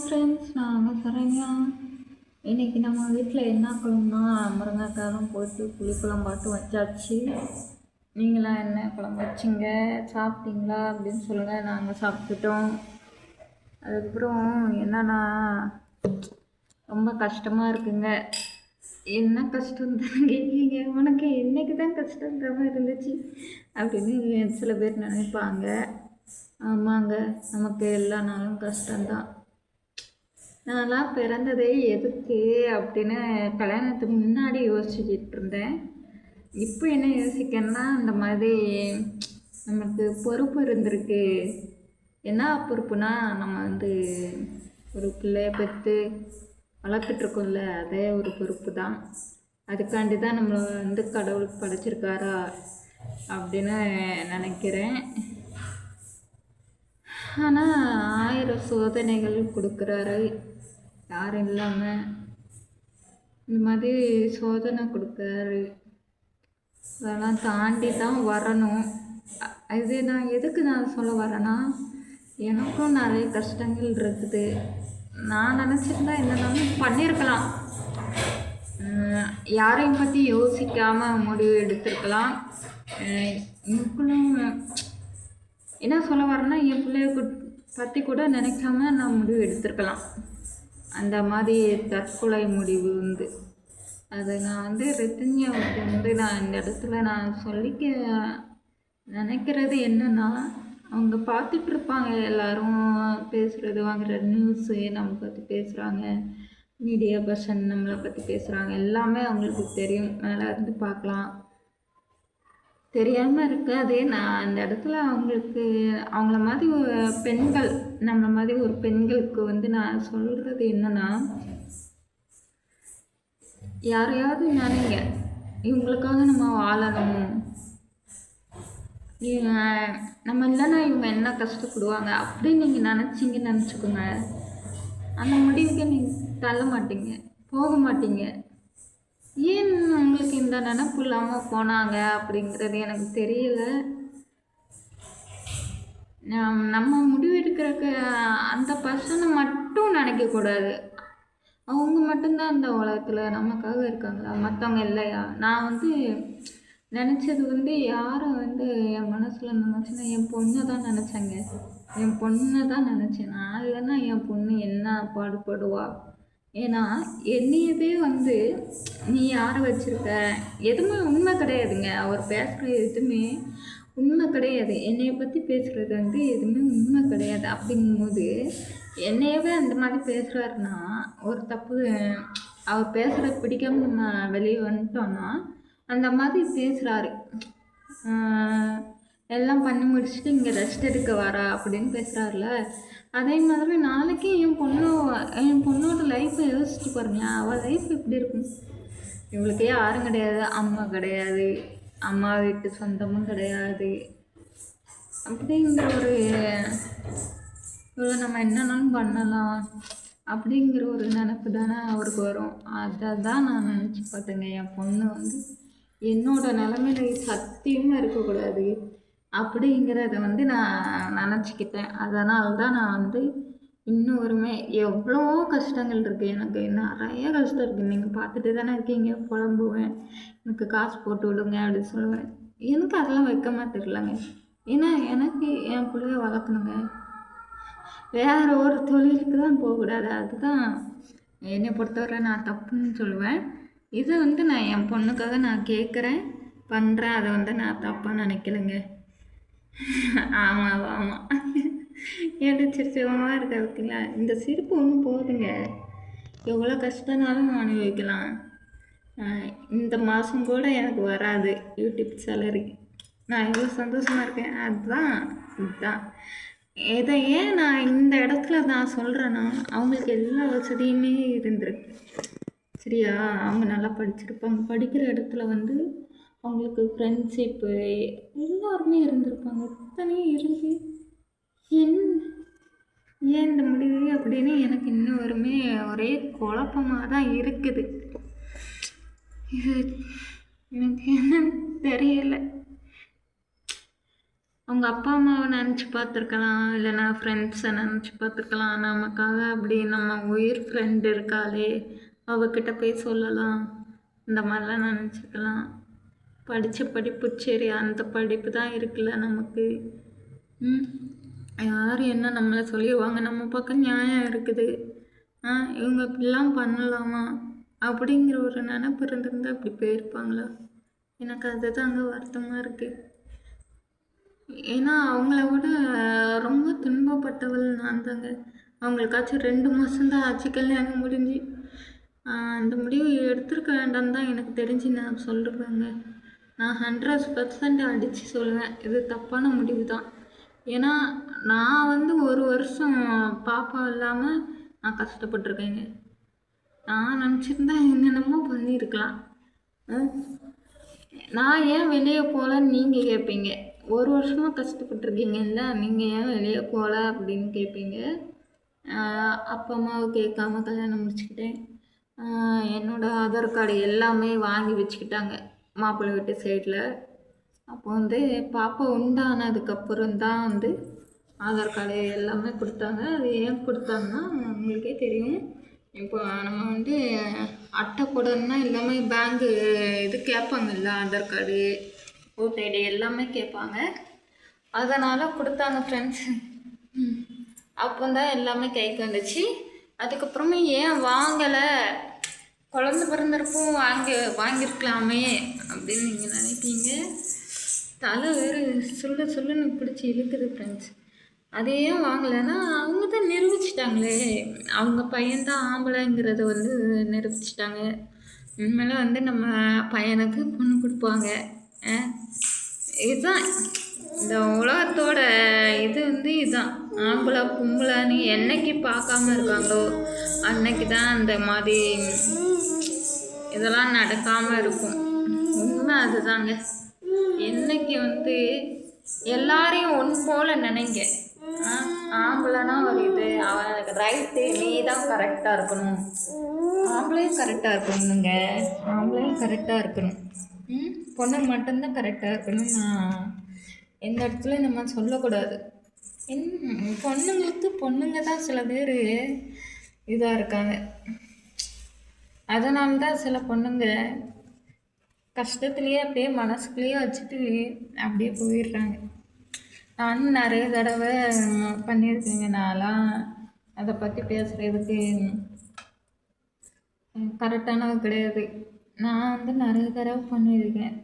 Friends, நாங்கள் சரண்யா. இன்றைக்கி நம்ம வீட்டில் என்ன குழம்புனா முருங்கைக்காய் தான் போட்டு புளிக்குழம்பாட்டு வச்சாச்சு. நீங்களாம் என்ன குழம்பு வச்சிங்க, சாப்பிட்டீங்களா அப்படின்னு சொல்லுங்கள். நாங்கள் சாப்பிட்டுட்டோம். அதுக்கப்புறம் என்னன்னா ரொம்ப கஷ்டமாக இருக்குங்க. என்ன கஷ்டம் தான் கேட்குறீங்க? உனக்கு என்றைக்கு தான் கஷ்டன்ற மாதிரி இருந்துச்சு அப்படின்னு சில பேர் நினைப்பாங்க. ஆமாங்க, நமக்கு எல்லா நாளும் கஷ்டம்தான். நான்லாம் பிறந்ததே எதுக்கு அப்படின்னு கல்யாணத்துக்கு முன்னாடி யோசிச்சுக்கிட்டு இருந்தேன். இப்போ என்ன யோசிக்கணும்னா, அந்த மாதிரி நமக்கு பொறுப்பு இருந்திருக்கு. என்ன பொறுப்புனா, நம்ம ஒரு பிள்ளைய பெற்று வளர்த்துட்ருக்கோம்ல, அதே ஒரு பொறுப்பு தான். அதுக்காண்டி தான் நம்மளை கடவுளுக்கு படைச்சிருக்காரா அப்படின்னு நினைக்கிறேன். ஆனால் 1000 சோதனைகள் கொடுக்குறாரு. யாரும் இல்லாமல் இந்த மாதிரி சோதனை கொடுக்குறாரு. அதெல்லாம் தாண்டி தான் வரணும். இது நான் எதுக்கு சொல்ல வரேன்னா, எனக்கும் நிறைய கஷ்டங்கள் இருக்குது. நான் நினச்சிருந்தா என்னென்னாலும் பண்ணியிருக்கலாம். யாரையும் பற்றி யோசிக்காமல் முடிவு எடுத்திருக்கலாம். எனக்குள்ளும் என்ன சொல்ல வரேன்னா, என் பிள்ளைய பற்றி கூட நினைக்காம நான் முடிவு எடுத்திருக்கலாம். அந்த மாதிரி தற்கொலை முடிவு அது நான் ரித்தன்யாவுக்கு நான் இந்த இடத்துல நான் சொல்லிக்க நினைக்கிறது என்னென்னா, அவங்க பார்த்துட்ருப்பாங்க எல்லோரும் பேசுகிறது, வாங்குகிற நியூஸு நம்ம பற்றி பேசுகிறாங்க, மீடியா பர்சன் நம்மளை பற்றி பேசுகிறாங்க, எல்லாமே அவங்களுக்கு தெரியும். மேலே இருந்து பார்க்கலாம். தெரியாமல் இருக்காது. நான் அந்த இடத்துல அவங்கள மாதிரி பெண்கள், நம்மளை மாதிரி ஒரு பெண்களுக்கு நான் சொல்கிறது என்னென்னா, யாரையாவது நினைங்க, இவங்களுக்காக நம்ம வாழணும். நம்ம இல்லைன்னா இவங்க என்ன கஷ்டப்படுவாங்க அப்படின்னு நீங்கள் நினச்சிங்கன்னு நினச்சிக்கோங்க. அந்த முடிவுக்கு நீங்கள் தள்ள மாட்டீங்க, போக மாட்டீங்க. ஏன் உங்களுக்கு இந்த நினப்பு இல்லாமல் போனாங்க அப்படிங்கிறது எனக்கு தெரியல. நம்ம முடிவெடுக்கிறதுக்கு அந்த பர்சனை மட்டும் நினைக்கக்கூடாது. அவங்க மட்டும்தான் அந்த உலகத்தில் நமக்காக இருக்காங்களா, மற்றவங்க இல்லையா? நான் நினச்சது யாரை என் மனசில் நினச்சேன்னா, என் பொண்ணை தான் நினச்சேங்க. என் பொண்ணை தான் நினச்சேன். நான் இல்லைன்னா என் பொண்ணு என்ன பாடுபடுவா? ஏன்னா என்னையவே நீ யாரை வச்சுருக்க, எதுவுமே உண்மை கிடையாதுங்க. அவர் பேசுகிற எதுவுமே உண்மை கிடையாது. என்னையை பற்றி பேசுகிறது எதுவுமே உண்மை கிடையாது. அப்படிங்கும்போது என்னையவே அந்த மாதிரி பேசுகிறாருன்னா ஒரு தப்பு. அவர் பேசுகிறது பிடிக்காம நம்ம வெளியே வந்துட்டோன்னா அந்த மாதிரி பேசுகிறாரு. எல்லாம் பண்ணி முடிச்சுட்டு இங்கே ரெஸ்ட் எடுக்க வரா அப்படின்னு பேசுகிறாருல, அதே மாதிரி நாளைக்கு என் பொண்ணோட லைஃப்பை யோசிச்சு பாருங்களேன். அவள் லைஃப் எப்படி இருக்கும்? இவளுக்கே யாரும் கிடையாது, அம்மா கிடையாது, அம்மா வீட்டு சொந்தமும் கிடையாது. அப்படிங்கிற இவ்வளோ நம்ம என்னன்னாலும் பண்ணலாம் அப்படிங்கிற ஒரு நினப்பு தானே அவருக்கு வரும். அதை தான் நான் நினச்சி பார்த்தேங்க. என் பொண்ணு என்னோட நிலமையில சத்தியமாக இருக்கக்கூடாது அப்படிங்கிறத நான் நினச்சிக்கிட்டேன். அதனால தான் நான் இன்னொருமே எவ்வளோ கஷ்டங்கள் இருக்குது. எனக்கு நிறைய கஷ்டம் இருக்குது. நீங்கள் பார்த்துட்டு தானே இருக்கீங்க. புலம்புவேன், எனக்கு காசு போட்டு விடுங்க அப்படின்னு சொல்லுவேன். எனக்கு அதெல்லாம் வைக்க மாட்டேங்கலங்க. ஏன்னா எனக்கு என் பிள்ளைய வளர்க்கணுங்க. வேறு ஒரு தொழிலுக்கு தான் போகக்கூடாது. அதுதான் என்னை பொறுத்தவரை நான் தப்புன்னு சொல்லுவேன். இது நான் என் பொண்ணுக்காக நான் கேட்குறேன், பண்ணுறேன். அதை நான் தப்பாக நினைக்கலைங்க. ஆமாம் ஆமாம், எப்படி சிரிச்சமாக இருக்கா பார்த்தீங்களா? இந்த சிரிப்பு ஒன்றும் போதுங்க. எவ்வளோ கஷ்டனாலும் அனுபவிக்கலாம். இந்த மாதம் கூட எனக்கு வராது யூடியூப் சேலரி. நான் எவ்வளோ சந்தோஷமாக இருக்கேன். இதுதான் இதை ஏன் நான் இந்த இடத்துல நான் சொல்கிறேன்னா, அவங்களுக்கு எல்லா வசதியுமே இருந்திருக்கு. சரியா? அவங்க நல்லா படிச்சிருப்பாங்க. படிக்கிற இடத்துல அவங்களுக்கு ஃப்ரெண்ட்ஷிப்பு எல்லாருமே இருந்திருப்பாங்க. இத்தனையும் இருந்து ஏன் இந்த முடிவு அப்படின்னு எனக்கு இன்னுமே ஒரே குழப்பமாக தான் இருக்குது. இது எனக்கு என்னன்னு தெரியலை. அவங்க அப்பா அம்மாவை நினச்சி பார்த்துருக்கலாம், இல்லைன்னா ஃப்ரெண்ட்ஸை நினச்சி பார்த்துருக்கலாம். நமக்காக அப்படி நம்ம உயிர் ஃப்ரெண்டு இருக்காளே, அவகிட்ட போய் சொல்லலாம், இந்த மாதிரிலாம் நினச்சிக்கலாம். படித்த படிப்பு சரி, அந்த படிப்பு தான் இருக்குல்ல நமக்கு. யார் என்ன நம்மளை சொல்லிடுவாங்க, நம்ம பக்கம் நியாயம் இருக்குது. இவங்க இப்படிலாம் பண்ணலாமா அப்படிங்கிற ஒரு நினப்பு இருந்திருந்தால் அப்படி போயிருப்பாங்களா? எனக்கு அதுதாங்க வருத்தமாக இருக்குது. ஏன்னா அவங்கள விட ரொம்ப துன்பப்பட்டவள் நான் தாங்க. அவங்களுக்காச்சும் 2 மாதம்தான் ஆச்சு கல்யாணம் முடிஞ்சு. அந்த முடிவு எடுத்திருக்க வேண்டாம் தான் எனக்கு தெரிஞ்சு நான் சொல்லுவேங்க. நான் 100% அடித்து சொல்லுவேன், இது தப்பான முடிவு தான். ஏன்னா நான் வந்து 1 வருஷம் பாப்பா இல்லாமல் நான் கஷ்டப்பட்டிருக்கேங்க. நான் நினச்சிருந்தா என்னென்னமோ பண்ணியிருக்கலாம். நான் ஏன் வெளியே போகலன்னு நீங்கள் கேட்பீங்க. 1 வருஷமாக கஷ்டப்பட்டுருக்கீங்கல்ல, நீங்கள் ஏன் வெளியே போகல அப்படின்னு கேட்பீங்க. அப்பா அம்மாவை கேட்காம கல்யாணம் முடிச்சுக்கிட்டேன். என்னோடய ஆதார் கார்டு எல்லாமே வாங்கி வச்சுக்கிட்டாங்க மாப்பிள்ளை வீட்டு சைடில். அப்போ வந்து பாப்பா உண்டானதுக்கப்புறம் தான் வந்து ஆதார் கார்டு எல்லாமே கொடுத்தாங்க. அது ஏன் கொடுத்தாங்கன்னா உங்களுக்கே தெரியும். இப்போ நம்ம வந்து அட்டை போடணுன்னா எல்லாமே பேங்கு இது கேட்பாங்கல்ல, ஆதார் கார்டு, ஓட்டர் ஐடி எல்லாமே கேட்பாங்க. அதனால் கொடுத்தாங்க ஃப்ரெண்ட்ஸ். அப்போ தான் எல்லாமே கைக்கு வந்துச்சு. அதுக்கப்புறமே ஏன் வாங்கலை, குழந்த பிறந்தப்போ வாங்கியிருக்கலாமே அப்படின்னு நீங்கள் நினைப்பீங்க. தலை வேறு சொல்லுன்னு பிடிச்சி இழுக்குது ஃப்ரெண்ட்ஸ். அதே ஏன் வாங்கலைன்னா அவங்க தான் நிரூபிச்சிட்டாங்களே, அவங்க பையன்தான் ஆம்பளைங்கிறத வந்து நிரூபிச்சிட்டாங்க. இனிமேல் வந்து நம்ம பையனுக்கு பொண்ணு கொடுப்பாங்க. இதுதான் இந்த உலகத்தோட இது வந்து இதுதான். ஆம்பளை பொம்பளைன்னு என்னைக்கு பார்க்காம இருக்காங்களோ அன்னைக்கு தான் அந்த மாதிரி இதெல்லாம் நடக்காமல் இருக்கும். உண்மை அதுதாங்க. என்னைக்கு வந்து எல்லாரையும் ஒன்று போல் நினைங்க. ஆம்பளைனா ஒரு இது அவனுக்கு ரைட்டு, நீ தான் கரெக்டாக இருக்கணும். ஆம்பளையும் கரெக்டாக இருக்கணுங்க, ஆம்பளையும் கரெக்டாக இருக்கணும். பொண்ணு மட்டும்தான் கரெக்டாக இருக்கணும். நான் எந்த இடத்துலையும் நம்ம சொல்லக்கூடாது. பொண்ணுங்க தான் சில பேர் இதாக இருக்காங்க. அதனால தான் சில பொண்ணுங்க கஷ்டத்துலேயே அப்படியே மனசுக்குள்ளேயே வச்சுட்டு அப்படியே போயிடுறாங்க. நானும் நிறைய தடவை பண்ணியிருக்கேங்க. நான்லாம் அதை பற்றி பேசுகிறதுக்கு கரெக்டானது கிடையாது. நான் வந்து நிறைய தடவை பண்ணியிருக்கேன்.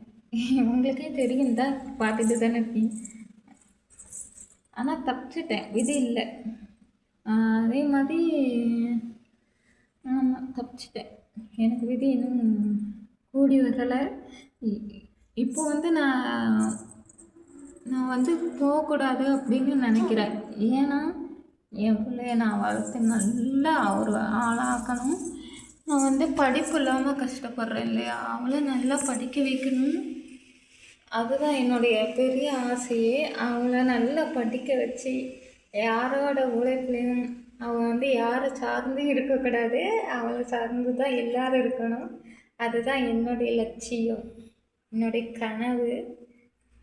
உங்களுக்கே தெரியும் தான், பார்த்துட்டு தானே இருக்கீங்க. ஆனால் தப்பிச்சிட்டேன், விதி இல்லை. அதே மாதிரி ஆமாம், தப்பிச்சிட்டேன். எனக்கு விதி இன்னும் கூடி வரலை. இப்போ வந்து நான் வந்து போகக்கூடாது அப்படின்னு நினைக்கிறேன். ஏன்னா என் பிள்ளைய நான் வளர்த்து நல்லா ஒரு ஆளாக்கணும். நான் வந்து படிப்பு இல்லாமல் கஷ்டப்படுறேன் இல்லையா, அவளை நல்லா படிக்க வைக்கணும். அதுதான் என்னுடைய பெரிய ஆசையே. அவளை நல்லா படிக்க வச்சு யாரோட உழைப்புலையும் அவள் வந்து யாரை சார்ந்து இருக்கக்கூடாது, அவளை சார்ந்து தான் எல்லோரும் இருக்கணும். அதுதான் என்னுடைய லட்சியம், என்னுடைய கனவு.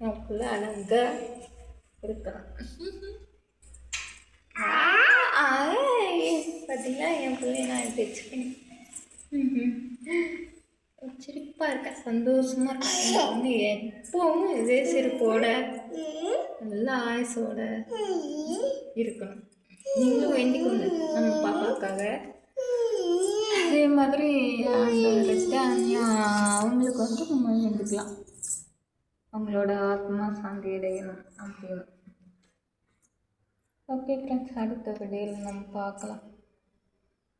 என் பிள்ளை அழகாக இருக்கணும். பார்த்தீங்களா, என் பிள்ளைய நான் இப்படி வச்சுக்கேன். சிரிப்பாக இருக்கேன், சந்தோஷமாக இருக்கேன். வந்து எப்பவும் இதே சிரிப்போட நல்ல ஆயுசோட இருக்கணும். நீங்களும் வேண்டிக்கொண்டு நம்ம பாப்பாவுக்காக. அதே மாதிரி அந்த ரெட்ட அண்ணியா அவங்களுக்கு வந்து நம்ம வேண்டிக்கலாம், அவங்களோட ஆத்மா சாந்தி அடையணும் அப்படின்னு. ஓகே ஃப்ரெண்ட்ஸ், அடுத்த வீடியோவில் நம்ம பார்க்கலாம்.